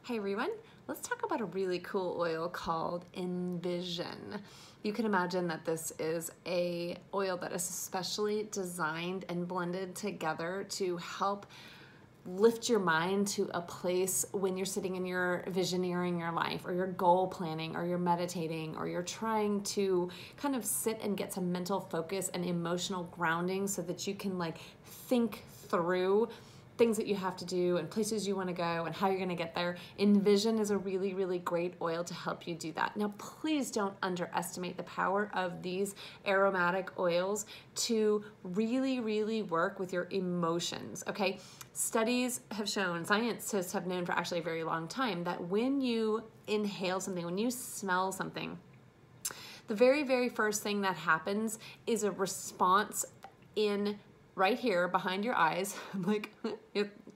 Hey everyone, let's talk about a really cool oil called Envision. You can imagine that this is a oil that is especially designed and blended together to help lift your mind to a place when you're sitting in your visioneering your life, or you're goal planning, or you're meditating, or you're trying to kind of sit and get some mental focus and emotional grounding so that you can think through things that you have to do and places you want to go and how you're going to get there. Envision is a really, really great oil to help you do that. Now, please don't underestimate the power of these aromatic oils to really, really work with your emotions, okay? Studies have shown, scientists have known for actually a very long time, that when you inhale something, when you smell something, the very, very first thing that happens is a response in right here behind your eyes, like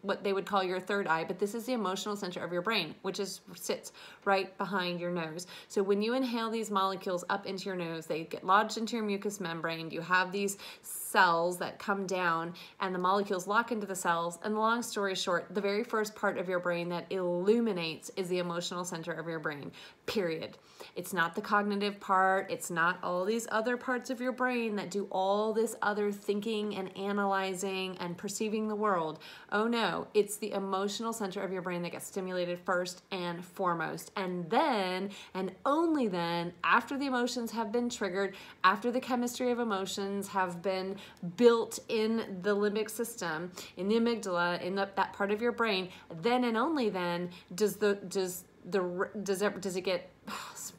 what they would call your third eye, but this is the emotional center of your brain, which sits right behind your nose. So when you inhale these molecules up into your nose, they get lodged into your mucous membrane. You have these cells that come down and the molecules lock into the cells. And long story short, the very first part of your brain that illuminates is the emotional center of your brain, period. It's not the cognitive part. It's not all these other parts of your brain that do all this other thinking and analyzing and perceiving the world. Oh no, it's the emotional center of your brain that gets stimulated first and foremost. And then, and only then, after the emotions have been triggered, after the chemistry of emotions have been built in the limbic system, in the amygdala, in that part of your brain, then and only then does it get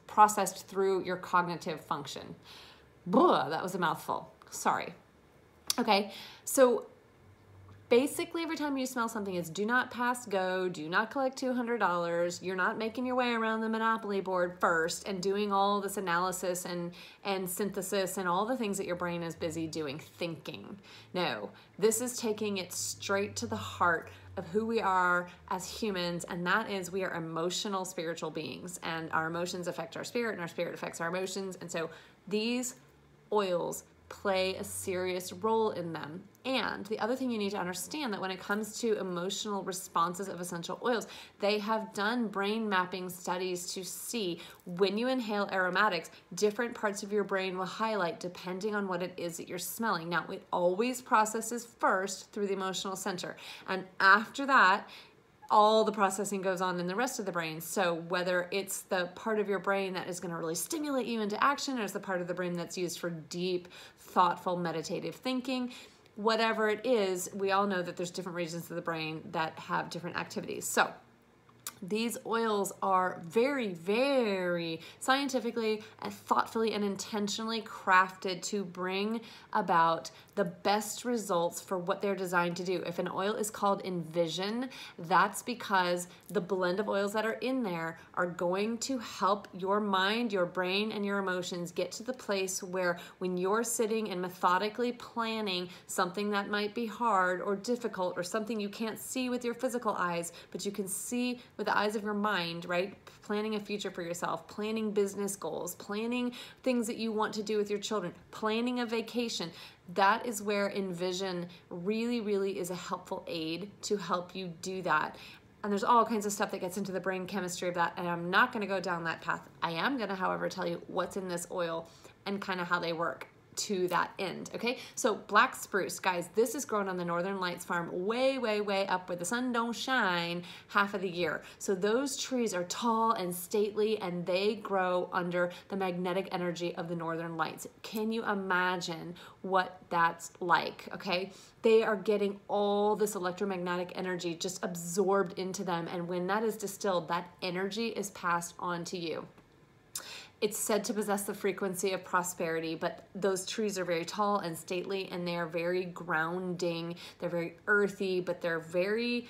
processed through your cognitive function. Blah, that was a mouthful. Sorry. Okay, so basically every time you smell something, it's do not pass go, do not collect $200. You're not making your way around the Monopoly board first and doing all this analysis and synthesis and all the things that your brain is busy doing, thinking. No, this is taking it straight to the heart of who we are as humans, and that is we are emotional, spiritual beings, and our emotions affect our spirit, and our spirit affects our emotions, and so these oils play a serious role in them. And the other thing you need to understand, that when it comes to emotional responses of essential oils, they have done brain mapping studies to see when you inhale aromatics, different parts of your brain will highlight depending on what it is that you're smelling. Now, it always processes first through the emotional center, and after that, all the processing goes on in the rest of the brain. So whether it's the part of your brain that is going to really stimulate you into action, or it's the part of the brain that's used for deep, thoughtful, meditative thinking, whatever it is, we all know that there's different regions of the brain that have different activities. So these oils are very, very scientifically and thoughtfully and intentionally crafted to bring about the best results for what they're designed to do. If an oil is called Envision, that's because the blend of oils that are in there are going to help your mind, your brain, and your emotions get to the place where when you're sitting and methodically planning something that might be hard or difficult, or something you can't see with your physical eyes, but you can see with the eyes of your mind, right? Planning a future for yourself, planning business goals, planning things that you want to do with your children, planning a vacation. That is where Envision really, really is a helpful aid to help you do that. And there's all kinds of stuff that gets into the brain chemistry of that, and I'm not going to go down that path. I am going to, however, tell you what's in this oil and kind of how they work to that end, okay? So black spruce, guys, this is grown on the Northern Lights farm way, way, way up where the sun don't shine half of the year. So those trees are tall and stately, and they grow under the magnetic energy of the Northern Lights. Can you imagine what that's like, okay? They are getting all this electromagnetic energy just absorbed into them, and when that is distilled, that energy is passed on to you. It's said to possess the frequency of prosperity, but those trees are very tall and stately, and they are very grounding. They're very earthy, but they're very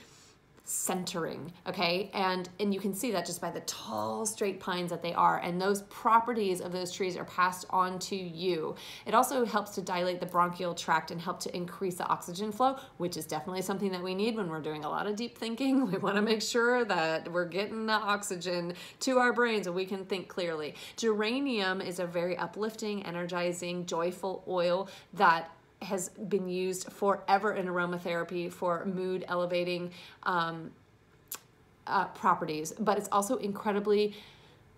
centering, okay? And you can see that just by the tall, straight pines that they are, and those properties of those trees are passed on to you. It also helps to dilate the bronchial tract and help to increase the oxygen flow, which is definitely something that we need when we're doing a lot of deep thinking. We want to make sure that we're getting the oxygen to our brains so we can think clearly. Geranium is a very uplifting, energizing, joyful oil that has been used forever in aromatherapy for mood elevating properties, but it's also incredibly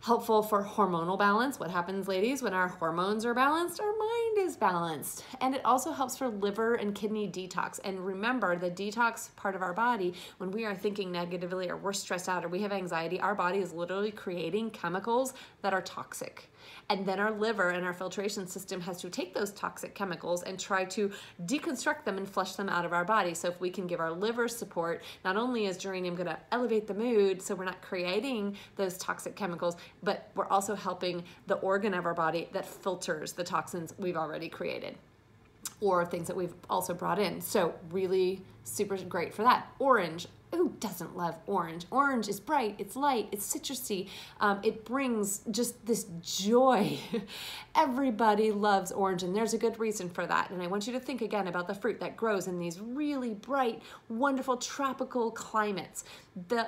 helpful for hormonal balance. What happens, ladies, when our hormones are balanced? Our mind is balanced. And it also helps for liver and kidney detox. And remember, the detox part of our body, when we are thinking negatively or we're stressed out or we have anxiety, our body is literally creating chemicals that are toxic. And then our liver and our filtration system has to take those toxic chemicals and try to deconstruct them and flush them out of our body. So if we can give our liver support, not only is geranium going to elevate the mood so we're not creating those toxic chemicals, but we're also helping the organ of our body that filters the toxins we've already created or things that we've also brought in. So really super great for that. Orange. Who doesn't love orange? Orange is bright, it's light, it's citrusy. It brings just this joy. Everybody loves orange, and there's a good reason for that. And I want you to think again about the fruit that grows in these really bright, wonderful tropical climates.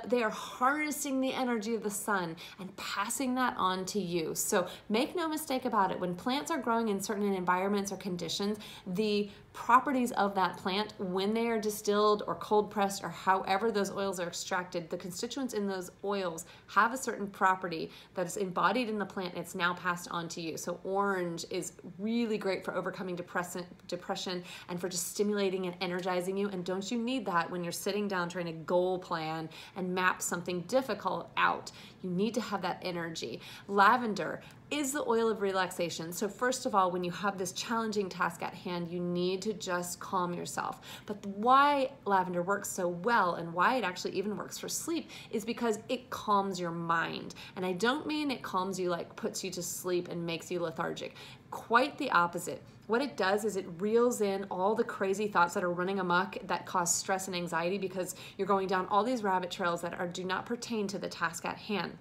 They are harnessing the energy of the sun and passing that on to you. So make no mistake about it. When plants are growing in certain environments or conditions, the properties of that plant, when they are distilled or cold pressed or however those oils are extracted, the constituents in those oils have a certain property that is embodied in the plant and it's now passed on to you. So orange is really great for overcoming depression and for just stimulating and energizing you. And don't you need that when you're sitting down trying to goal plan and map something difficult out? You need to have that energy. Lavender is the oil of relaxation. So first of all, when you have this challenging task at hand, you need to just calm yourself. But why lavender works so well and why it actually even works for sleep is because it calms your mind. And I don't mean it calms you like puts you to sleep and makes you lethargic. Quite the opposite. What it does is it reels in all the crazy thoughts that are running amok that cause stress and anxiety because you're going down all these rabbit trails that do not pertain to the task at hand.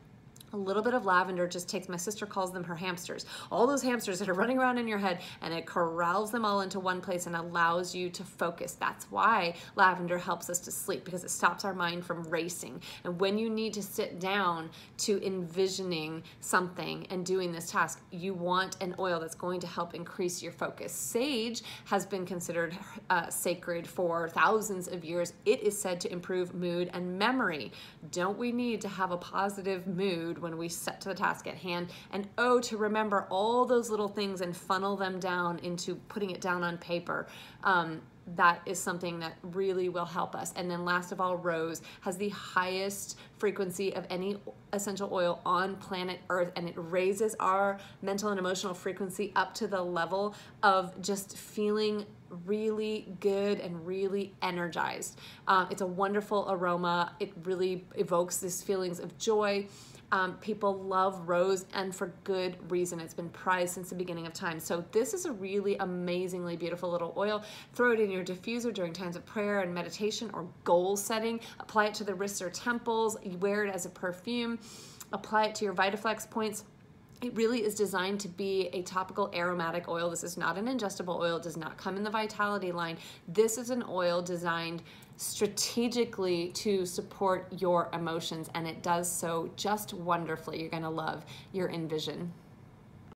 A little bit of lavender just takes, my sister calls them her hamsters, all those hamsters that are running around in your head, and it corrals them all into one place and allows you to focus. That's why lavender helps us to sleep, because it stops our mind from racing. And when you need to sit down to envisioning something and doing this task, you want an oil that's going to help increase your focus. Sage has been considered sacred for thousands of years. It is said to improve mood and memory. Don't we need to have a positive mood when we set to the task at hand? And to remember all those little things and funnel them down into putting it down on paper. That is something that really will help us. And then last of all, rose has the highest frequency of any essential oil on planet Earth, and it raises our mental and emotional frequency up to the level of just feeling really good and really energized. It's a wonderful aroma. It really evokes these feelings of joy. People love rose, and for good reason. It's been prized since the beginning of time. So this is a really amazingly beautiful little oil. Throw it in your diffuser during times of prayer and meditation or goal setting. Apply it to the wrists or temples. You wear it as a perfume. Apply it to your Vitaflex points. It really is designed to be a topical aromatic oil. This is not an ingestible oil. It does not come in the Vitality line. This is an oil designed strategically to support your emotions, and it does so just wonderfully. You're going to love your Envision.